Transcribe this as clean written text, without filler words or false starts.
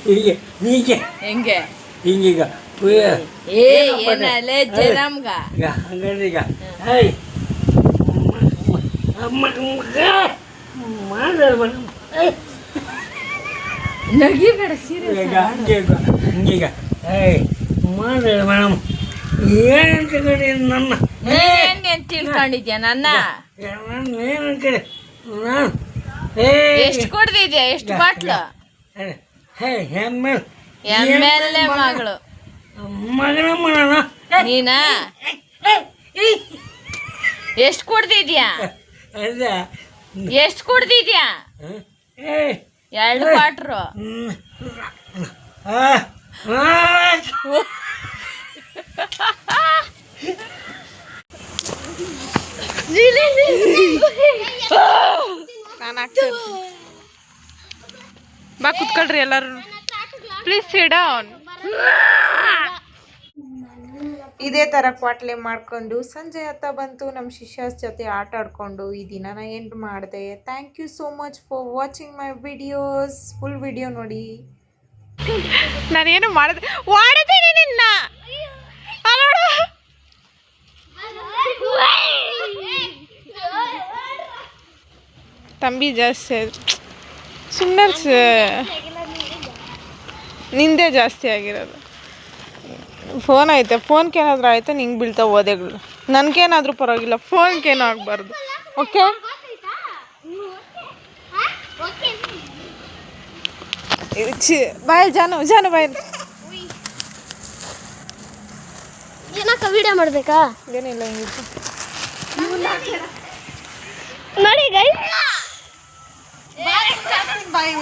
ಹೀಗೆ ಹೀಗೆ ಹೆಂಗೆ ಹಿಂಗೀಗ ಏನಲ್ಲೇ ಜರಾಮ್ಗ ಈಗ ಹಂಗಂದ್ರೆ ಈಗ ಹೇಯ್ ಮಾಡ್ರಿ ಮೇಡಮ್ ನಗಿಬೇಡ ಸೀರಿಯಸ್ ಈಗ ಹಂಗೀಗ ಹೇಯ್ ಮಾಡ್ರಿ ಮೇಡಮ್ ಏನಂತ ಕಡೆ ನನ್ನ ಏನ್ ತಿಳ್ಕೊಂಡಿದ್ಯಾ ನನ್ನ ಏನು ಕಡೆ ನಾನು ಎಷ್ಟು ಕೊಡ್ದಿದ್ಯಾ ಎಷ್ಟು ಬಾಟ್ಲು ಎಮ್ಮೆ ಎಮ್ಮೆಲ್ಲೆ ಮಗಳು ಮಗನ ಮಾಡೋಣ ನೀನಾ ಎಷ್ಟು ಕುಡ್ದಿದ್ಯಾ ಅದ ಎಷ್ಟು ಕುಡ್ದಿದ್ಯಾ 2 ಕ್ವಾಟ್ರು ಬಾ ಕುತ್ಕೊಳ್ರಿ ಎಲ್ಲರೂ ಪ್ಲೀಸ್ ಸಿಟ್ ಡೌನ್. ಇದೇ ಥರ ಕ್ವಾಟ್ಲೆ ಮಾಡ್ಕೊಂಡು ಸಂಜೆ ಹತ್ತ ಬಂತು. ನಮ್ಮ ಶಿಷ್ಯಸ್ ಜೊತೆ ಆಟ ಆಡ್ಕೊಂಡು ಈ ದಿನನ ಎಂಡ್ ಮಾಡಿದೆ. Thank you so much for watching my videos. Full video ನೋಡಿ. ನಾನೇನು ಮಾಡಿದೆ ಹೊಡಿತೀನಿ ನಿನ್ನ. ತಂಬಿ ಜಾಸ್ತಿ ಸುಮ್ಮನೆ ನಿಂದೇ ಜಾಸ್ತಿ ಆಗಿರೋದು. ಫೋನ್ ಐತೆ, ಫೋನ್ಗೆ ಏನಾದರೂ ಆಯಿತು ನಿಂಗೆ ಬೀಳ್ತಾವೆ ಓದೆಗಳು. ನನಗೇನಾದರೂ ಪರವಾಗಿಲ್ಲ, ಫೋನ್ಗೇನು ಆಗಬಾರ್ದು. ಓಕೆ ಬಾಯ್ ಜಾನು ಬಾಯ್. ಏನಕ್ಕ ವಿಡಿಯೋ ಮಾಡಬೇಕಾ? ಏನಿಲ್ಲ ಹಿಂಗಿತ್ತು ನೋಡಿ ಗೈಸ್ ಬಾಯ್.